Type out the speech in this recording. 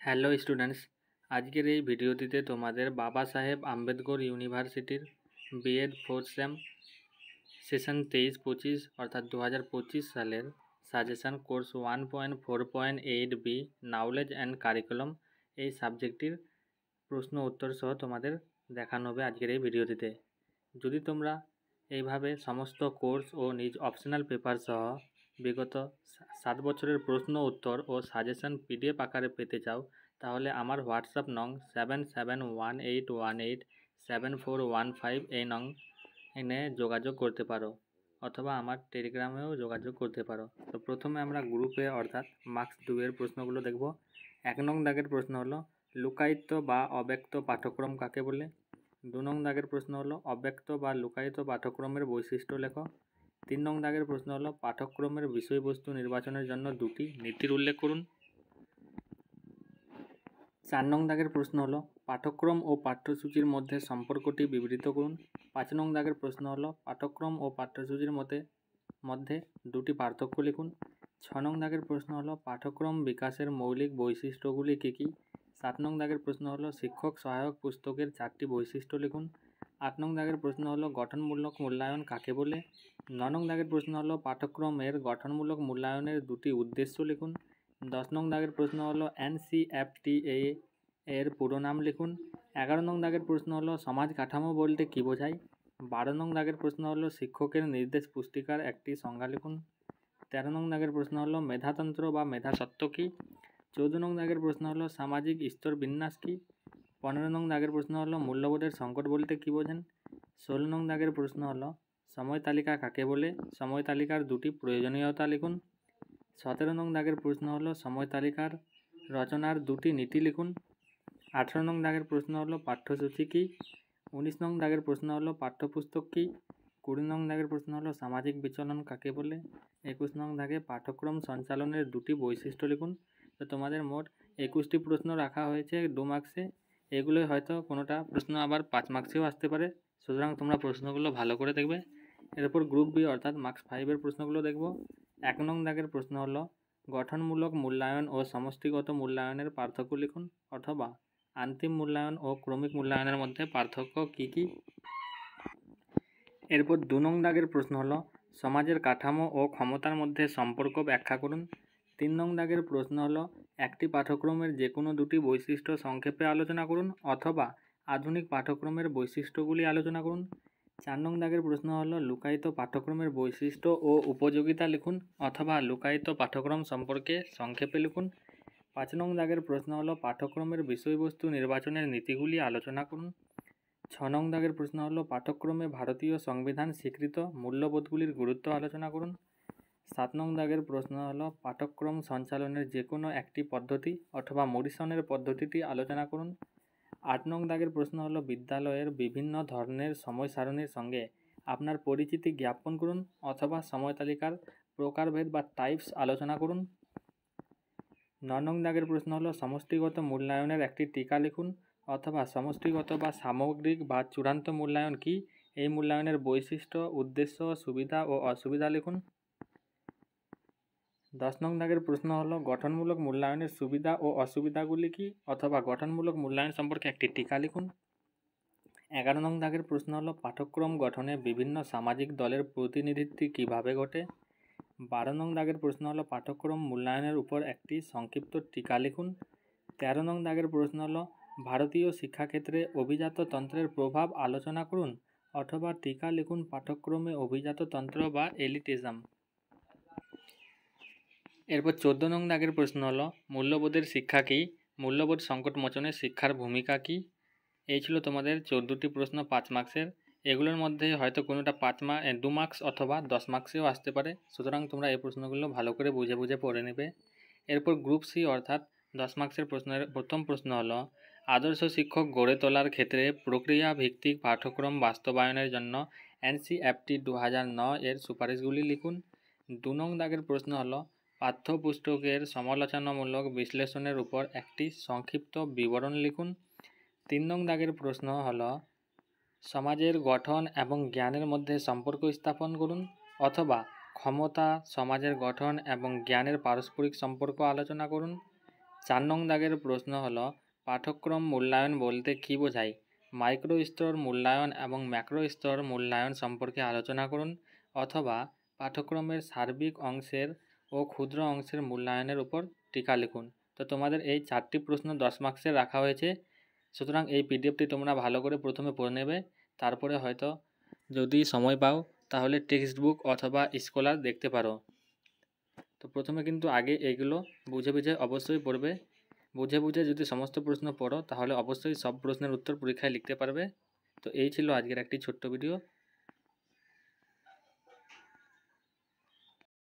Hello students, আজকের এই ভিডিওটিতে তোমাদের বাবা সাহেব আম্বেদকর ইউনিভার্সিটির বিএড ফোর্থ সেম সেশন 23-25 অর্থাৎ 2025 সালের suggestion course 1.4.8 B knowledge and curriculum এই সাবজেক্টটির প্রশ্ন উত্তর সহ তোমাদের দেখানো হবে আজকের এই ভিডিওটিতে। যদি তোমরা এইভাবে সমস্ত কোর্স ও নিজ অপশনাল পেপার সহ বিগত 7 বছরের প্রশ্ন উত্তর ও সাজেশন পিডিএফ আকারে পেতে চাও, তাহলে আমার হোয়াটসঅ্যাপ নং 7718187415 এই নং এনে যোগাযোগ করতে পারো, অথবা আমার টেলিগ্রামেও যোগাযোগ করতে পারো। তো প্রথমে আমরা গ্রুপে অর্থাৎ মার্কস 2 এর প্রশ্নগুলো দেখব। 1 নং দাগের প্রশ্ন হলো লুকায়িত বা অব্যক্ত পাঠ্যক্রম কাকে বলে। 2 নং দাগের প্রশ্ন হলো অব্যক্ত বা লুকায়িত পাঠ্যক্রমের বৈশিষ্ট্য লেখো। 3 নং দাগের প্রশ্ন হলো পাঠ্যক্রমের বিষয়বস্তু নির্বাচনের জন্য দুটি নীতির উল্লেখ করুন। 4 নং দাগের প্রশ্ন হলো পাঠ্যক্রম ও পাঠ্যসূচির মধ্যে সম্পর্কটি বিবৃত করুন। 5 নং দাগের প্রশ্ন হলো পাঠ্যক্রম ও পাঠ্যসূচির মধ্যে দুটি পার্থক্য লিখুন। 6 নং দাগের প্রশ্ন হলো পাঠ্যক্রম বিকাশের মৌলিক বৈশিষ্ট্যগুলি কী কী। 7 নং দাগের প্রশ্ন হলো শিক্ষক সহায়ক পুস্তকের 4টি বৈশিষ্ট্য লিখুন। 8 নং দাগের প্রশ্ন হলো গঠনমূলক মূল্যায়ন কাকে বলে। 9 নং দাগের প্রশ্ন হলো পাঠ্যক্রমের গঠনমূলক মূল্যায়নের দুটি উদ্দেশ্য লিখুন। 10 নং দাগের প্রশ্ন হলো NCFTA এর পুরো নাম লিখুন। 11 নং দাগের প্রশ্ন হলো সমাজ কাঠামো বলতে কী বোঝায়। 12 নং দাগের প্রশ্ন হলো শিক্ষকের নির্দেশ পুস্তিকার একটি সংজ্ঞা লিখুন। 13 নং দাগের প্রশ্ন হলো মেধাতন্ত্র বা মেধাস্বত্ব কী। 14 নং দাগের প্রশ্ন হলো সামাজিক স্তর বিন্যাস কী। 15 নং দাগের প্রশ্ন হলো মূল্যবোধের সংকট বলতে কী বোঝেন। 16 নং দাগের প্রশ্ন হলো সময় তালিকা কাকে বলে, সময় তালিকার দুটি প্রয়োজনীয়তা লিখুন। 17 নং দাগের প্রশ্ন হলো সময় তালিকার রচনার দুটি নীতি লিখুন। 18 নং দাগের প্রশ্ন হলো পাঠ্যসূচি কী। 19 নং দাগের প্রশ্ন হলো পাঠ্যপুস্তক কী। 20 নং দাগের প্রশ্ন হলো সামাজিক বিচলন কাকে বলে। 21 নং দাগে পাঠ্যক্রম সঞ্চালনের দুটি বৈশিষ্ট্য লিখুন। তো তোমাদের মোট 21টি প্রশ্ন রাখা হয়েছে 2 মার্কসে। এগুলোই হয়তো কোনোটা প্রশ্ন আবার 5 মার্কসেও আসতে পারে, সুতরাং তোমরা প্রশ্নগুলো ভালো করে দেখবে। এরপর গ্রুপ বি অর্থাৎ মার্কস 5-এর প্রশ্নগুলো দেখব। 1 নং দাগের প্রশ্ন হলো গঠনমূলক মূল্যায়ন ও সমষ্টিগত মূল্যায়নের পার্থক্য লিখুন, অথবা আন্তিম মূল্যায়ন ও ক্রমিক মূল্যায়নের মধ্যে পার্থক্য কী কী। এরপর 2 নং দাগের প্রশ্ন হলো সমাজের কাঠামো ও ক্ষমতার মধ্যে সম্পর্ক ব্যাখ্যা করুন। 3 নং দাগের প্রশ্ন হলো একটি পাঠ্যক্রমের যে কোনো দুটি বৈশিষ্ট্য সংক্ষেপে আলোচনা করুন, অথবা আধুনিক পাঠ্যক্রমের বৈশিষ্ট্যগুলি আলোচনা করুন। 4 নং দাগের প্রশ্ন হলো লুকায়িত পাঠ্যক্রমের বৈশিষ্ট্য ও উপযোগিতা লিখুন, অথবা লুকায়িত পাঠ্যক্রম সম্পর্কে সংক্ষেপে লিখুন। 5 নং দাগের প্রশ্ন হলো পাঠ্যক্রমের বিষয়বস্তু নির্বাচনের নীতিগুলি আলোচনা করুন। 6 নং দাগের প্রশ্ন হলো পাঠ্যক্রমে ভারতীয় সংবিধান স্বীকৃত মূল্যবোধগুলির গুরুত্ব আলোচনা করুন। 7 নং দাগের প্রশ্ন হলো পাঠ্যক্রম সঞ্চালনের যে কোনো একটি পদ্ধতি অথবা মরিসনের পদ্ধতিটি আলোচনা করুন। 8 নং দাগের প্রশ্ন হলো বিদ্যালয়ের বিভিন্ন ধরনের সময় সারণীর সঙ্গে আপনার পরিচিতি জ্ঞাপন করুন, অথবা সময় তালিকার প্রকারভেদ বা টাইপস আলোচনা করুন। 9 নং দাগের প্রশ্ন হলো সমষ্টিগত মূল্যায়নের একটি টিকা লিখুন, অথবা সমষ্টিগত বা সামগ্রিক বা চূড়ান্ত মূল্যায়ন কী, এই মূল্যায়নের বৈশিষ্ট্য, উদ্দেশ্য, সুবিধা ও অসুবিধা লিখুন। 10 নং দাগের প্রশ্ন হলো গঠনমূলক মূল্যায়নের সুবিধা ও অসুবিধাগুলি কী, অথবা গঠনমূলক মূল্যায়ন সম্পর্কে একটি টিকা লিখুন। 11 নং দাগের প্রশ্ন হলো পাঠ্যক্রম গঠনে বিভিন্ন সামাজিক দলের প্রতিনিধিত্ব কীভাবে ঘটে। 12 নং দাগের প্রশ্ন হলো পাঠ্যক্রম মূল্যায়নের উপর একটি সংক্ষিপ্ত টিকা লিখুন। 13 নং দাগের প্রশ্ন হলো ভারতীয় শিক্ষাক্ষেত্রে অভিজাত তন্ত্রের প্রভাব আলোচনা করুন, অথবা টিকা লিখুন পাঠ্যক্রমে অভিজাত তন্ত্র বা এলিটিজম। এরপর 14 নং দাগের প্রশ্ন হলো মূল্যবোধের শিক্ষা কী, মূল্যবোধ সংকট মোচনে শিক্ষার ভূমিকা কী। এই ছিল তোমাদের 14টি প্রশ্ন 5 মার্কসের। এগুলোর মধ্যে হয়তো কোনোটা 2 মার্কস অথবা 10 মার্কসেও আসতে পারে, সুতরাং তোমরা এই প্রশ্নগুলো ভালো করে বুঝে বুঝে পড়ে নেবে। এরপর গ্রুপ সি অর্থাৎ 10 মার্কসের প্রশ্নের প্রথম প্রশ্ন হলো আদর্শ শিক্ষক গড়ে তোলার ক্ষেত্রে প্রক্রিয়া ভিত্তিক পাঠ্যক্রম বাস্তবায়নের জন্য NCFT 2009 এর সুপারিশগুলি লিখুন। 2 নং দাগের প্রশ্ন হলো পাঠ্যপুস্তকের সমালোচনামূলক বিশ্লেষণের উপর একটি সংক্ষিপ্ত বিবরণ লিখুন। 3 নং দাগের প্রশ্ন হলো সমাজের গঠন এবং জ্ঞানের মধ্যে সম্পর্ক স্থাপন করুন, অথবা ক্ষমতা, সমাজের গঠন এবং জ্ঞানের পারস্পরিক সম্পর্ক আলোচনা করুন। 4 নং দাগের প্রশ্ন হলো পাঠ্যক্রম মূল্যায়ন বলতে কী বোঝায়? মাইক্রো স্তর মূল্যায়ন এবং ম্যাক্রো স্তর মূল্যায়ন সম্পর্কে আলোচনা করুন, অথবা পাঠ্যক্রমের সার্বিক অংশের ও ক্ষুদ্র অংশের মূল্যায়নের উপর টিকা লিখুন। তো তোমাদের এই 4টি প্রশ্ন 10 মার্কসের রাখা হয়েছে। সুতরাং এই পিডিএফটি তোমরা ভালো করে প্রথমে পড়ে নেবে, তারপরে হয়তো যদি সময় পাও তাহলে টেক্সট বুক অথবা স্কলার দেখতে পারো। তো প্রথমে কিন্তু আগে এইগুলো বুঝে বুঝে অবশ্যই পড়বে। বুঝে বুঝে যদি সমস্ত প্রশ্ন পড়ো তাহলে অবশ্যই সব প্রশ্নের উত্তর পরীক্ষায় লিখতে পারবে। তো এই ছিল আজকের একটি ছোট্ট ভিডিও।